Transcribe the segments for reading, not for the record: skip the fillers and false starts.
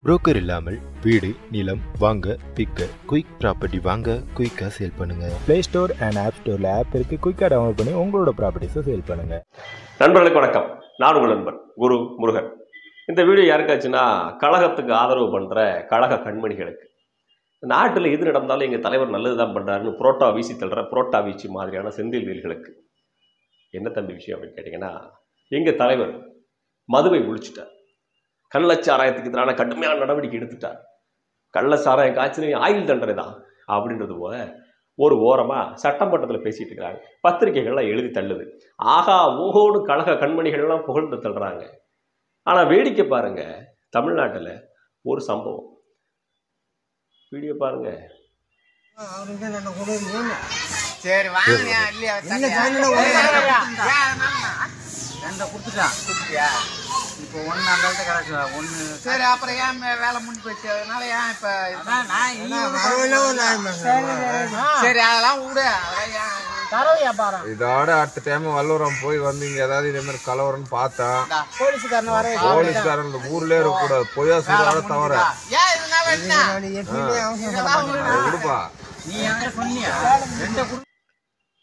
Broker இல்லாமல் வீடு நிலம் வாங்க விற்க குயிக் ப்ராப்பர்ட்டி வாங்க குயிக்காக சேல் பண்ணுங்க. ப்ளே ஸ்டோர் அண்ட் ஆப் ஸ்டோரில் ஆப் இருக்குது. குயிக்காக டவுன்லோட் பண்ணி உங்களோட ப்ராப்பர்ட்டிஸை சேல் பண்ணுங்க. நண்பர்களுக்கு வணக்கம். நான் உங்கள் நண்பன் குரு முருகன். இந்த வீடியோ யாருக்காச்சுன்னா கழகத்துக்கு ஆதரவு பண்ணுற கழக கண்மணிகளுக்கு. நாட்டில் எது நடந்தாலும் எங்கள் தலைவர் நல்லது தான் பண்ணுறாருன்னு புரோட்டா வீசி தள்ளுற புரோட்டா வீச்சு மாதிரியான செந்தில் வீல்களுக்கு என்ன தம்பி விஷயம் அப்படின்னு கேட்டிங்கன்னா, எங்கள் தலைவர் மதுவை ஒழிச்சிட்டார். கள்ளச்சாராயத்துக்கு எதிரான கடுமையான நடவடிக்கை எடுத்துட்டார். கள்ளச்சாராயம் காய்ச்சல் ஆயுள் தண்டனை தான் அப்படின்றது போல ஒரு ஓரமாக சட்டமன்றத்தில் பேசிட்டு இருக்கிறாங்க. பத்திரிகைகள்லாம் எழுதி தள்ளுது. ஆகா ஓஹோடு கழக கண்மணிகள்லாம் புகழ்ந்து தள்ளுறாங்க. ஆனால் வேடிக்கை பாருங்க, தமிழ்நாட்டில் ஒரு சம்பவம். வீடியோ பாருங்க. சரி வாங்க இப்போ ஒன்று அந்த கிடக்கு ஒன்று. சரி அப்புறம் ஏன் வேலை முடிஞ்சு போச்சு, அதனால ஏன் இப்போ சரி அதெல்லாம் விடு. இதோட அடுத்த டைம் வல்லூரம் போய் வந்தீங்க ஏதாவது இதே மாதிரி கலவரம்னு பார்த்தா போலீஸ்காரன் ஊர்லயே இருக்கக்கூடாது. பொய்யா சொல்றாத தவிர கொடுப்பா.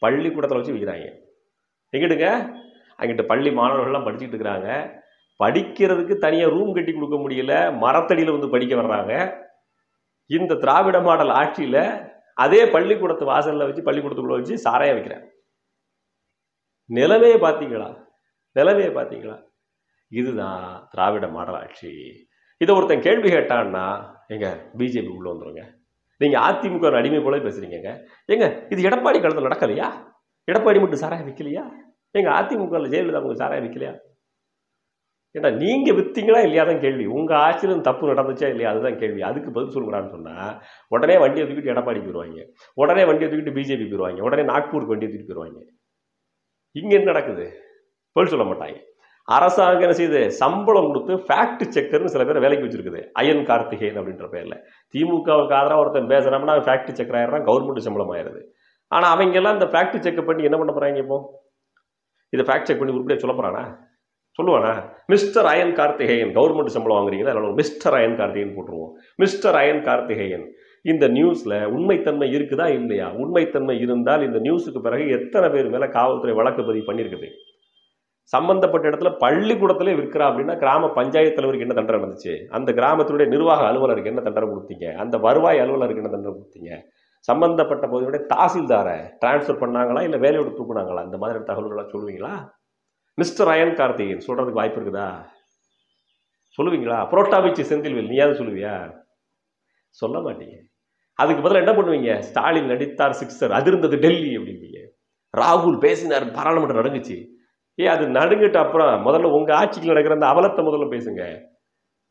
பள்ளிக்கூடத்தில் வச்சு வைக்கிறாங்க. எங்கிட்டுங்க அங்கிட்ட பள்ளி மாணவர்கள்லாம் படிச்சுட்டு இருக்கிறாங்க. படிக்கிறதுக்கு தனியாக ரூம் கட்டி கொடுக்க முடியல, மரத்தடியில் வந்து படிக்க வர்றாங்க. இந்த திராவிட மாடல் ஆட்சியில் அதே பள்ளிக்கூடத்து வாசலில் வச்சு பள்ளிக்கூடத்துக்குள்ள வச்சு சாராயம் வைக்கிறாங்க. நிலைமையை பார்த்தீங்களா? நிலைமையை பார்த்தீங்களா? இதுதான் திராவிட மாடல் ஆட்சி. இதை ஒருத்தன் கேள்வி கேட்டான்னா எங்க பிஜேபி உள்ள வந்துருங்க. நீங்கள் அதிமுக அடிமை போல பேசுறீங்க. எங்க இது எடப்பாடி காலத்தில் நடக்கலையா? எடப்பாடி மட்டும் சாராயம் விற்கலையா? எங்க அதிமுக ஜெயலலிதா உங்களுக்கு சாராயம் விற்கலையா? ஏன்னா நீங்க வித்தீங்களா இல்லையா தான் கேள்வி. உங்க ஆட்சியிலும் தப்பு நடந்துச்சா இல்லையா அதுதான் கேள்வி. அதுக்கு பதில் சொல்லுறான்னு சொன்னா உடனே வண்டியை தூக்கிட்டு எடப்பாடி போயிடுவாங்க, உடனே வண்டியை தூக்கிட்டு பிஜேபி போயிடுவாங்க, உடனே நாக்பூருக்கு வண்டியை தூக்கிட்டு போயிடுவாங்க. இங்க என்ன நடக்குது? பதில் சொல்ல மாட்டாங்க. அரசாங்கம் என்ன செய்யுது? சம்பளம் கொடுத்து ஃபேக்ட் செக்கர்னு சில பேர் வேலைக்கு வச்சிருக்குது. அயன் கார்த்திகேயன் அப்படின்ற பேர்ல திமுகவுக்கு ஆதரவாக ஒருத்தன் பேசுறாங்கன்னா ஃபேக்ட் செக்கர் ஆயிடுறான், கவர்மெண்ட் சம்பளம் ஆயிடுது. ஆனா அவங்க எல்லாம் இந்த ஃபேக்ட் செக் பண்ணி என்ன பண்ண போறாங்க? இப்போ இதை ஃபேக்ட் செக் பண்ணி உருப்படியா சொல்ல போறானா? சொல்லுவானா? மிஸ்டர் அயன் கார்த்திகேயன் கவர்மெண்ட் சம்பளம் வாங்குறீங்களா? மிஸ்டர் அயன் கார்த்திகேயன் போட்டுருவோம். மிஸ்டர் அயன் கார்த்திகேயன் இந்த நியூஸ்ல உண்மைத்தன்மை இருக்குதா இல்லையா? உண்மைத்தன்மை இருந்தால் இந்த நியூஸுக்கு பிறகு எத்தனை பேர் மேல காவல்துறை வழக்கு பதிவு பண்ணியிருக்குது? சம்பந்தப்பட்ட இடத்துல பள்ளிக்கூடத்திலே விற்கிறா அப்படின்னா கிராம பஞ்சாயத்து தலைவருக்கு என்ன தண்டனை நடந்துச்சு? அந்த கிராமத்தினுடைய நிர்வாக அலுவலருக்கு என்ன தண்டனை கொடுத்தீங்க? அந்த வருவாய் அலுவலருக்கு என்ன தண்டனை கொடுத்தீங்க? சம்பந்தப்பட்ட பகுதியுடைய தாசில்தாரை டிரான்ஸ்ஃபர் பண்ணாங்களா இல்லை வேலையோட தூக்குனாங்களா? இந்த மாதிரி தகவல்கள்லாம் சொல்லுவீங்களா? மிஸ்டர் அயன் கார்த்திகேயன் சொல்றதுக்கு வாய்ப்பு இருக்குதா? சொல்லுவீங்களா? புரோட்டா வீச்சு செந்தில்வேல் நீயாவது சொல்லுவியா? சொல்ல மாட்டீங்க. அதுக்கு பதிலாக என்ன பண்ணுவீங்க? ஸ்டாலின் நடித்தார் சிக்ஸர், அதிர்ந்தது டெல்லி அப்படிம்பீங்க. ராகுல் பேசினார், பாராளுமன்றம் நடுங்குச்சு. அது நடுங்கிட்டு அப்புறம் முதல்ல உங்க ஆட்சிக்கு நடக்கிற அந்த அவலத்தை முதல்ல பேசுங்க.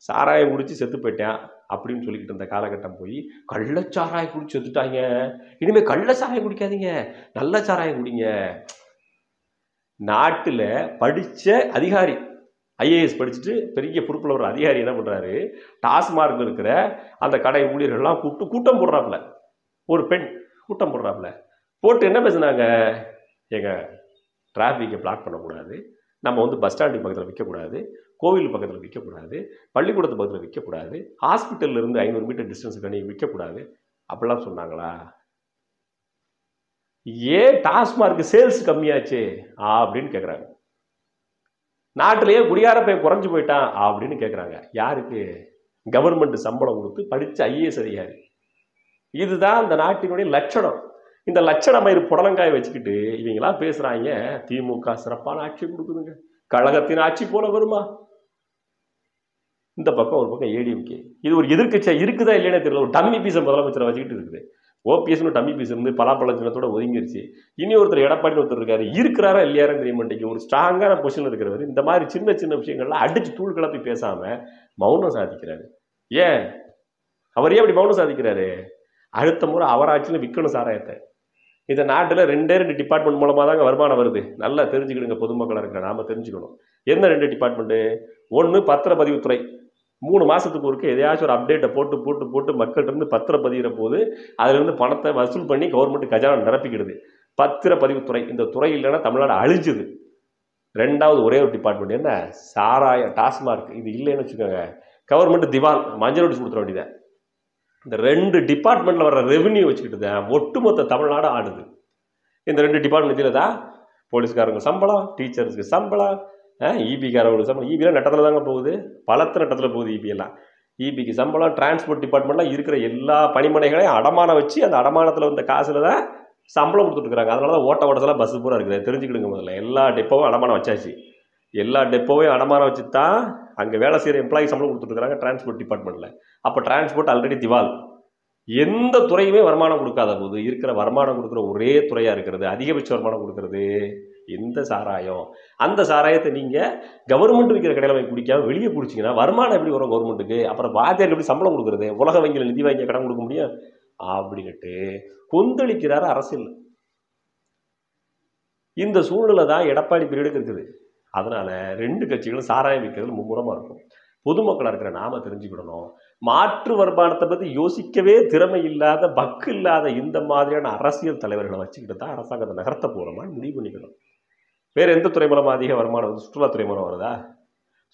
சாராயம் குடிச்சு செத்து போயிட்டேன் அப்படின்னு சொல்லிக்கிட்டு இருந்த காலகட்டம் போய் கள்ளச்சாராயம் குடிச்சு செத்துட்டாங்க. இனிமே கள்ள சாராயம் குடிக்காதீங்க, நல்ல சாராயம் குடிங்க. நாட்டில் படித்த அதிகாரி ஐஏஎஸ் படிச்சுட்டு பெரிய பொறுப்பில் ஒரு அதிகாரி என்ன பண்ணுறாரு? டாஸ்மார்க் இருக்கிற அந்த கடை ஊழியர்கள்லாம் கூப்பிட்டு கூட்டம் போடுறாப்புல. ஒரு பெண் கூட்டம் போடுறாப்புல. போட்டு என்ன பேசுனாங்க? எங்க டிராஃபிக்கை பிளாக் பண்ணக்கூடாது, நம்ம வந்து பஸ் ஸ்டாண்டுக்கு பக்கத்தில் விற்கக்கூடாது, கோவில் பக்கத்தில் விற்கக்கூடாது, பள்ளிக்கூடத்து பக்கத்தில் விற்கக்கூடாது, ஹாஸ்பிட்டல்ல இருந்து 500 மீட்டர் டிஸ்டன்ஸுக்கு நீ விற்கக்கூடாது அப்படிலாம் சொன்னாங்களா? ஏன் டாஸ்மார்க் சேல்ஸ் கம்மியாச்சு அப்படின்னு கேட்குறாங்க. நாட்டிலேயே குடியாரப்பை குறைஞ்சு போயிட்டான் அப்படின்னு கேட்குறாங்க. யாருக்கு? கவர்மெண்ட் சம்பளம் கொடுத்து படித்த ஐஏஎஸ் அதிகாரி. இதுதான் இந்த நாட்டினுடைய லட்சணம். இந்த லட்சணம் புடலங்காய வச்சுக்கிட்டு இவங்கெல்லாம் பேசுறாங்க. திமுக சிறப்பான ஆட்சி கொடுக்குதுங்க, கழகத்தின் ஆட்சி போல வருமா? இந்த பக்கம் ஒரு பக்கம் ஏடிஎம்கே. இது ஒரு எதிர்க்கட்சியா இருக்குதா இல்லையா தெரியல. ஒரு டம்மி பீஸை முதலமைச்சரை வச்சுக்கிட்டு இருக்குது. ஓபிஎஸ்னு டம்மி பீஸ் இருந்து பலாப்பழ சின்னத்தோட ஒதுங்கிருச்சு. இனி ஒருத்தர் எடப்பாடி ஒருத்தர் இருக்காரு, இருக்கிறாரா இல்லையாரும் தெரிய மாட்டேங்குது. ஒரு ஸ்ட்ராங்கான பொசிஷன் இருக்கிறவர் இந்த மாதிரி சின்ன சின்ன விஷயங்கள்லாம் அடிச்சு தூள் கிளப்பி பேசாம மௌனம் சாதிக்கிறாரு. ஏன் அவர் ஏன் அப்படி மௌனம் சாதிக்கிறாரு? அடுத்த முறை அவர் ஆட்சியில் விற்கணும் சாராயத்தை. இந்த நாட்டில் 2 டிபார்ட்மெண்ட் மூலமாக தாங்க வருமானம் வருது. நல்லா தெரிஞ்சுக்கிடுங்க, பொதுமக்களாக இருக்கிற நாம தெரிஞ்சுக்கணும். என்ன 2 டிபார்ட்மெண்ட்டு? ஒன்று பத்திரப்பதிவுத்துறை. 3 மாதத்துக்கு ஒருக்க எதையாச்சும் ஒரு அப்டேட்டை போட்டு போட்டு போட்டு மக்கள்கிட்ட பத்திரப்பதிகிற போது அதிலிருந்து பணத்தை வசூல் பண்ணி கவர்மெண்ட் கஜானா நிரப்பிக்கிடுது. பத்திரப்பதிவுத்துறை. இந்த துறை இல்லைன்னா தமிழ்நாடு அழிஞ்சுது. 2வது ஒரே ஒரு டிபார்ட்மெண்ட் என்ன? சாராய டாஸ்மார்க். இது இல்லைன்னு வச்சுக்கோங்க, கவர்மெண்ட் திவால், மஞ்சள் நோட்டீஸ் கொடுத்துட வேண்டியது. இந்த 2 டிபார்ட்மெண்ட்டில் வர்ற ரெவன்யூ வச்சுக்கிட்டு தான் ஒட்டுமொத்த தமிழ்நாடு ஆடுது. இந்த 2 டிபார்ட்மெண்ட்டில் தான் போலீஸ்காரங்க சம்பளம், டீச்சர்ஸுக்கு சம்பளம், இபிக்காரங்களுக்கு சம்பளம். இபிலாம் நட்டத்தில் தாங்க போகுது, பலத்த நட்டத்தில் போகுது இபிஎல்லாம். இபிக்கு சம்பளம், டிரான்ஸ்போர்ட் டிபார்ட்மெண்ட்லாம் இருக்கிற எல்லா பணிமனைகளையும் அடமானம் வச்சு அந்த அடமானத்தில் வந்த காசில் தான் சம்பளம் கொடுத்துட்ருக்காங்க. அதனால தான் ஓட்டலாம் பஸ்ஸு பூரா இருக்குது. தெரிஞ்சுக்கிடுங்க முதல்ல. எல்லா டெப்போவும் அடமானம் வச்சாச்சு. எல்லா டெப்போவையும் அடமானம் வச்சு தான் அங்கே வேலை செய்கிற எம்ப்ளாயி சம்பளம் கொடுத்துட்ருக்காங்க டிரான்ஸ்போர்ட் டிபார்ட்மெண்ட்டில். அப்போ டிரான்ஸ்போர்ட் ஆல்ரெடி திவால். எந்த துறையுமே வருமானம் கொடுக்காத போது இருக்கிற வருமானம் கொடுக்குற ஒரே துறையாக இருக்கிறது, அதிகபட்ச வருமானம் கொடுக்கறது இந்த சாராயம். அந்த சாராயத்தை நீங்கள் கவர்மெண்ட் விற்கிற கடையில் வாங்கி குடிக்காமல் வெளியே குடிச்சிங்கன்னா வருமானம் எப்படி வரும் கவர்மெண்ட்டுக்கு? அப்புறம் வாத்தியாருக்கு எப்படி சம்பளம் கொடுக்குறது? உலக வங்கியில் நிதி வாங்கி கடன் கொடுக்க முடியும் அப்படின்ட்டு கொந்தளிக்கிறாரு அரசியல். இந்த சூழ்நிலை தான் எடப்பாடி பீரியடுக்கு இருக்குது. அதனால 2 கட்சிகளும் சாராயம் விற்கிறது மும்முரமாக இருக்கும். பொதுமக்களாக இருக்கிற நாம தெரிஞ்சுக்கிடணும், மாற்று வருமானத்தை பற்றி யோசிக்கவே திறமை இல்லாத, பக்கு இல்லாத இந்த மாதிரியான அரசியல் தலைவர்களை வச்சுக்கிட்டு தான் அரசாங்கத்தை நகர்த்த போகிறோமான்னு முடிவு பண்ணிக்கணும். வேறு எந்த துறை மூலமாக அதிக வருமானம் வந்து? சுற்றுலாத்துறை மூலம் வருதா?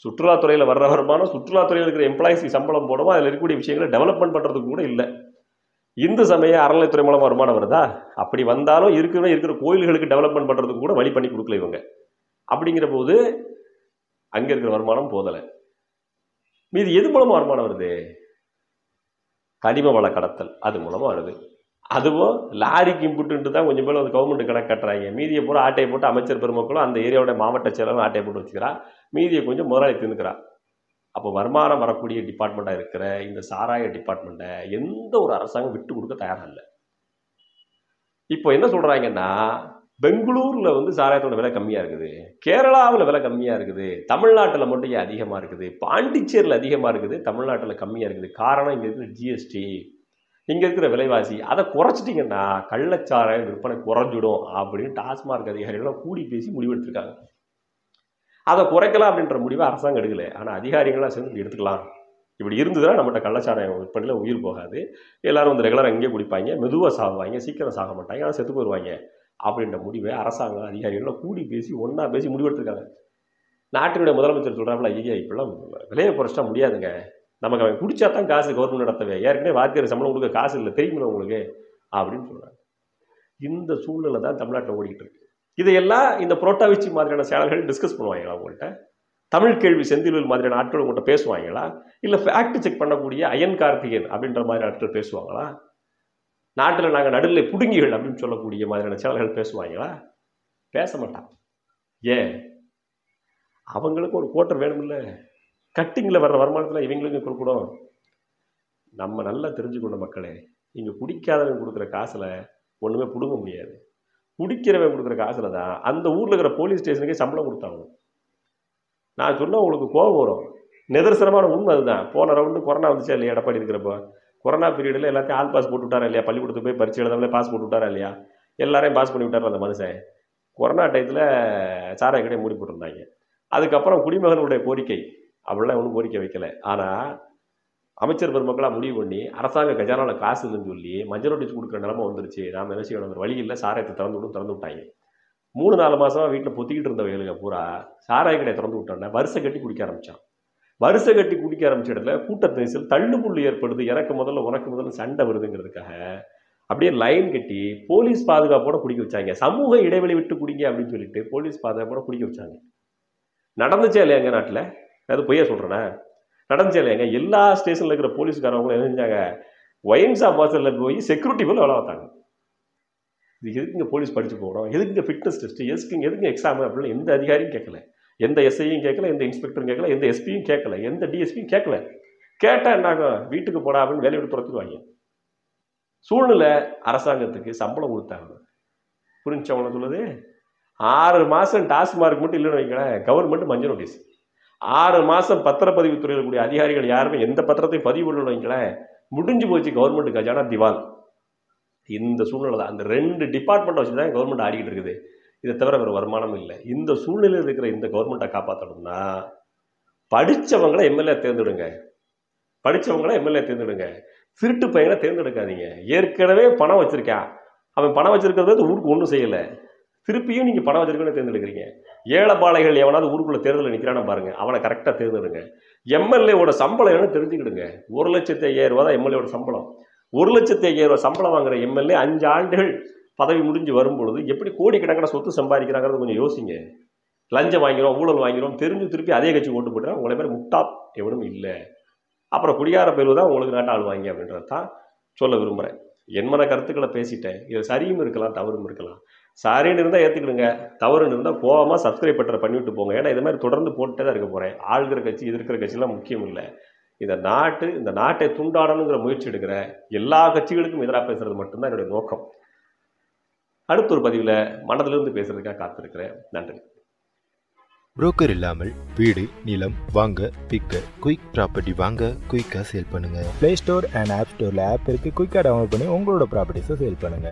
சுற்றுலாத்துறையில் வர்ற வருமானம் சுற்றுலாத்துறையில் இருக்கிற எம்ப்ளாயிஸ்க்கு சம்பளம் போடுவோம், அதில் இருக்கக்கூடிய விஷயங்களை டெவலப்மெண்ட் பண்ணுறதுக்கு கூட இல்லை. இந்து சமய அறநிலைத்துறை மூலம் வருமானம் வருதா? அப்படி வந்தாலும் இருக்கிற கோயில்களுக்கு டெவலப்மெண்ட் பண்ணுறதுக்கு கூட வழி பண்ணி கொடுக்கல இவங்க. அப்படிங்கிற போது அங்கே இருக்கிற வருமானம் போதலை. மீது எது மூலமாக வருமானம் வருது? கனிம வள கடத்தல், அது மூலமாக வருது. அதுவும் லாரிக்கு இம்புட்டு தான் கொஞ்சம் பேர் வந்து கவர்மெண்ட் கணக்கு கட்டுறாங்க. மீதியை பூரா ஆட்டையை போட்டு அமைச்சர் பெருமக்களும் அந்த ஏரியாவோட மாவட்ட செயலரும் ஆட்டையை போட்டு வச்சுக்கிறா. மீதியை கொஞ்சம் முதலாளி தின்னுக்கிறா. அப்போ வருமானம் வரக்கூடிய டிபார்ட்மெண்ட்டாக இருக்கிற இந்த சாராய டிபார்ட்மெண்ட்டை எந்த ஒரு அரசாங்கம் விட்டு கொடுக்க தயாராக இல்லை. இப்போ என்ன சொல்கிறாங்கன்னா, பெங்களூரில் வந்து சாராயத்தோட விலை கம்மியாக இருக்குது, கேரளாவில் விலை கம்மியாக இருக்குது, தமிழ்நாட்டில் மட்டும் அதிகமாக இருக்குது, பாண்டிச்சேரியில் அதிகமாக இருக்குது, தமிழ்நாட்டில் கம்மியாக இருக்குது. காரணம் இங்கே இருக்கிற ஜிஎஸ்டி, இங்கே இருக்கிற விலைவாசி. அதை குறைச்சிட்டிங்கன்னா கள்ளச்சாராயம் விற்பனை குறைஞ்சிடும் அப்படின்னு டாஸ்மார்க் அதிகாரிகள்லாம் கூடி பேசி முடிவெடுத்திருக்காங்க. அதை குறைக்கலாம் அப்படின்ற முடிவை அரசாங்கம் எடுக்கலை. ஆனால் அதிகாரிகள்லாம் சேர்ந்து எடுத்துக்கலாம். இப்படி இருந்ததுன்னா நம்மகிட்ட கள்ளச்சாராயம் விற்பனையில் உயிர் போகாது, எல்லாரும் வந்து ரெகுலராக இங்கே குடிப்பாங்க, மெதுவாக சாகுவாங்க, சீக்கிரம் சாக மாட்டாங்க, ஆனால் செத்து போயிடுவாங்க அப்படின்ற முடிவை அரசாங்கம் அதிகாரிகள்லாம் கூடி பேசி ஒன்றா பேசி முடிவெடுத்திருக்காங்க. நாட்டினுடைய முதலமைச்சர் சொல்கிறாப்புல, ஐயா இப்பெல்லாம் விலையை குறைச்சிட்டா முடியாதுங்க, நமக்கு அவன் குடிச்சா தான் காசு கவர்மெண்ட் நடத்தவே, ஏற்கனவே வாத்தியார் சம்பளம் கொடுக்க காசு இல்லை தெரியுமில்ல உங்களுக்கு அப்படின்னு சொல்கிறாங்க. இந்த சூழ்நிலை தான் தமிழ்நாட்டில் ஓடிக்கிட்டு இருக்கு. இதையெல்லாம் இந்த புரோட்டாவிச்சி மாதிரியான சேனல்கள் டிஸ்கஸ் பண்ணுவாங்களா உங்கள்கிட்ட? தமிழ் கேள்வி செந்தில்வேல் மாதிரியான ஆட்கள் உங்கள்கிட்ட பேசுவாங்களா? இல்லை ஃபேக்ட் செக் பண்ணக்கூடிய அயன் கார்த்திகேயன் அப்படின்ற மாதிரி ஆட்கள் பேசுவாங்களா? நாட்டில் நாங்கள் நடுநிலை புடுங்கிகள் அப்படின்னு சொல்லக்கூடிய மாதிரியான சேனல்கள் பேசுவாங்களா? பேச மாட்டான். ஏன்? அவங்களுக்கு ஒரு கோட்டர் வேணுமில்ல. கட்டிங்கில் வர்ற வருமானத்தில் இவங்களுக்கு கொடுக்கணும். நம்ம நல்லா தெரிஞ்சுக்கணும் மக்களே, இங்கே குடிக்காதவன் கொடுக்குற காசில் ஒன்றுமே பிடுங்க முடியாது. குடிக்கிறவன் கொடுக்குற காசில் தான் அந்த ஊரில் இருக்கிற போலீஸ் ஸ்டேஷனுக்கே சம்பளம் கொடுத்தாங்க. நான் சொன்னால் உங்களுக்கு கோபம் வரும், நிதர்சனமான உண்மை அதுதான். போன ரவுண்டு கொரோனா வந்துச்சா இல்லையா? எடப்பாடி இருக்கிறப்போ கொரோனா பீரியடில் எல்லாத்தையும் ஆல் பாஸ் போட்டு விட்டாரா இல்லையா? பள்ளிக்கூடத்துக்கு போய் பரிச்சை எழுதாமலே பாஸ் போட்டு விட்டாரா இல்லையா? எல்லாரையும் பாஸ் பண்ணி விட்டார் அந்த மனுஷன். கொரோனா டயத்தில் சாராய கடையை மூடி போட்டிருந்தாங்க. அதுக்கப்புறம் குடிமகனுடைய கோரிக்கை அப்படிலாம் ஒன்றும் கோரிக்கை வைக்கலை. ஆனால் அமைச்சர் பெருமக்களாக முடிவு பண்ணி அரசாங்க கஜானாவில் காசு இல்லைன்னு சொல்லி மஞ்சள் நோட்டீஸ் கொடுக்குற நிலமை வந்துருச்சு. நாம் என்ன செய்யணும், வழி இல்லை, சாராயத்தை திறந்து விட்டாங்க. 3-4 மாதமாக வீட்டில் பொத்திக்கிட்டு இருந்தவங்களுக்கு பூரா சாராய கடையை திறந்து விட்டோன்னா வருஷை கட்டி குடிக்க ஆரம்பித்தான். வருஷை கட்டி குடிக்க ஆரம்பிச்ச இடத்துல கூட்ட நெரிசல், தள்ளுமுள்ளு ஏற்படுது, எனக்கு முதல்ல உனக்கு முதல்ல சண்டை வருதுங்கிறதுக்காக அப்படியே லைன் கட்டி போலீஸ் பாதுகாப்போட குடிக்க வச்சாங்க. சமூக இடைவெளி விட்டு குடிங்க அப்படின்னு சொல்லிட்டு போலீஸ் பாதுகாப்போட குடிக்க வச்சாங்க. நடந்துச்சா இல்லையா எங்கள் நாட்டில்? அது பொய்யா சொல்கிறேன்னா? நடந்துச்சா இல்லையாங்க? எல்லா ஸ்டேஷனில் இருக்கிற போலீஸ்காரவங்களும் என்ன செஞ்சாங்க, ஒயின் ஷாப் வாசலில் போய் செக்யூரிட்டி போல் வேலை பார்த்தாங்க. இது எதுக்குங்க போலீஸ் படித்து போகணும், எதுக்குங்க ஃபிட்னஸ் டெஸ்ட்டு, எதுக்குங்க எக்ஸாமு அப்படின்னு எந்த அதிகாரியும் கேட்கல, எந்த எஸ்ஐயும் கேட்கல, எந்த இன்ஸ்பெக்டரும் கேட்கல, எந்த எஸ்பியும் கேட்கல, எந்த டிஎஸ்பியும் கேட்கல. கேட்டால் என்னாகும், வீட்டுக்கு போடா அப்படின்னு வேலையை விட்டு துரத்துக்குவாங்க. சூழ்நிலை அரசாங்கத்துக்கு சம்பளம் கொடுத்தாங்க. புரிஞ்சவங்கள சொல்லுது. 6 மாதம் டாஸ்மார்க் மட்டும் இல்லைன்னு வைங்களேன், கவர்மெண்ட் மஞ்சள் நோட்டீஸ். 6 மாதம் பத்திரப்பதிவு துறையில் கூடிய அதிகாரிகள் யாருமே எந்த பத்திரத்தையும் பதிவு பண்ணணும் வைங்களேன், முடிஞ்சு போச்சு கவர்மெண்ட் கஜானா திவால். இந்த சூழ்நிலை தான். அந்த 2 டிபார்ட்மெண்ட்டை வச்சு தான் கவர்மெண்ட் ஆடிக்கிட்டு இருக்குது. இதை தவிர வேறு வருமானம் இல்லை. இந்த சூழ்நிலையில் இருக்கிற இந்த கவர்மெண்ட்டை காப்பாற்றணும்னா படித்தவங்களை எம்எல்ஏ தேர்ந்தெடுங்க. திருட்டு பையனை தேர்ந்தெடுக்காதீங்க. ஏற்கனவே பணம் வச்சுருக்கான், அவன் பணம் வச்சுருக்கிறது ஊருக்கு ஒன்றும் செய்யலை, திருப்பியும் நீங்கள் பணம் வச்சுருக்கன்னு தேர்ந்தெடுக்கிறீங்க. ஏழைப்பாளைகள் எவனாவது ஊருக்குள்ளே தேர்தலில் நிற்கிறான்னு பாருங்கள், அவனை கரெக்டாக தேர்ந்தெடுங்க. எம்எல்ஏவோட சம்பளம் என்னன்னு தெரிஞ்சுக்கிடுங்க. 1,50,000 ரூபா தான் எம்எல்ஏவோட சம்பளம். 1,50,000 ரூபா சம்பளம் வாங்குற எம்எல்ஏ 5 ஆண்டுகள் பதவி முடிஞ்சு வரும்பொழுது எப்படி கோடிக்கணக்கான சொத்து சம்பாதிக்கிறாங்கிறது கொஞ்சம் யோசிங்க. லஞ்சம் வாங்கிறோம், ஊழல் வாங்கிறோம், தெரிஞ்சு திருப்பி அதே கட்சி ஓட்டு போட்டுறோம். உங்களை மாதிரி முட்டா எவனும் இல்லை. அப்புறம் குடியார பேரு தான் உங்களுக்கு நாட்டு ஆள் வாங்கி அப்படின்றது தான் சொல்ல விரும்புகிறேன். என்மன கருத்துக்களை பேசிட்டேன். இது சரியும் இருக்கலாம், தவறும் இருக்கலாம். சரின்னு இருந்தால் ஏற்றுக்கிடுங்க, தவறுன்னு இருந்தால் கோவமாக சப்ஸ்கிரைப் பட்டரை பண்ணிவிட்டு போங்க. ஏன்னா இது மாதிரி தொடர்ந்து போட்டுட்டே தான் இருக்க போகிறேன். ஆளுகிற கட்சி எதிர்க்கிற கட்சிலாம் முக்கியம் இல்லை. இந்த நாட்டை துண்டாடணுங்கிற முயற்சி எடுக்கிற எல்லா கட்சிகளுக்கும் எதிராக பேசுறது மட்டும்தான் என்னுடைய நோக்கம். அடுத்த ஒரு பதிவில் மனதிலிருந்து பேசுறதுக்காக காத்திருக்கிறேன். நன்றி. புரோக்கர் இல்லாமல் வீடு, நிலம் வாங்க, விற்க, குயிக் ப்ராப்பர்ட்டி வாங்க, குயிக்காக சேல் பண்ணுங்க. ப்ளே ஸ்டோர் அண்ட் ஆப் ஸ்டோரில் ஆப் இருக்குது. குயிக்காக டவுன்லோட் பண்ணி உங்களோட ப்ராப்பர்ட்டிஸை சேல் பண்ணுங்கள்.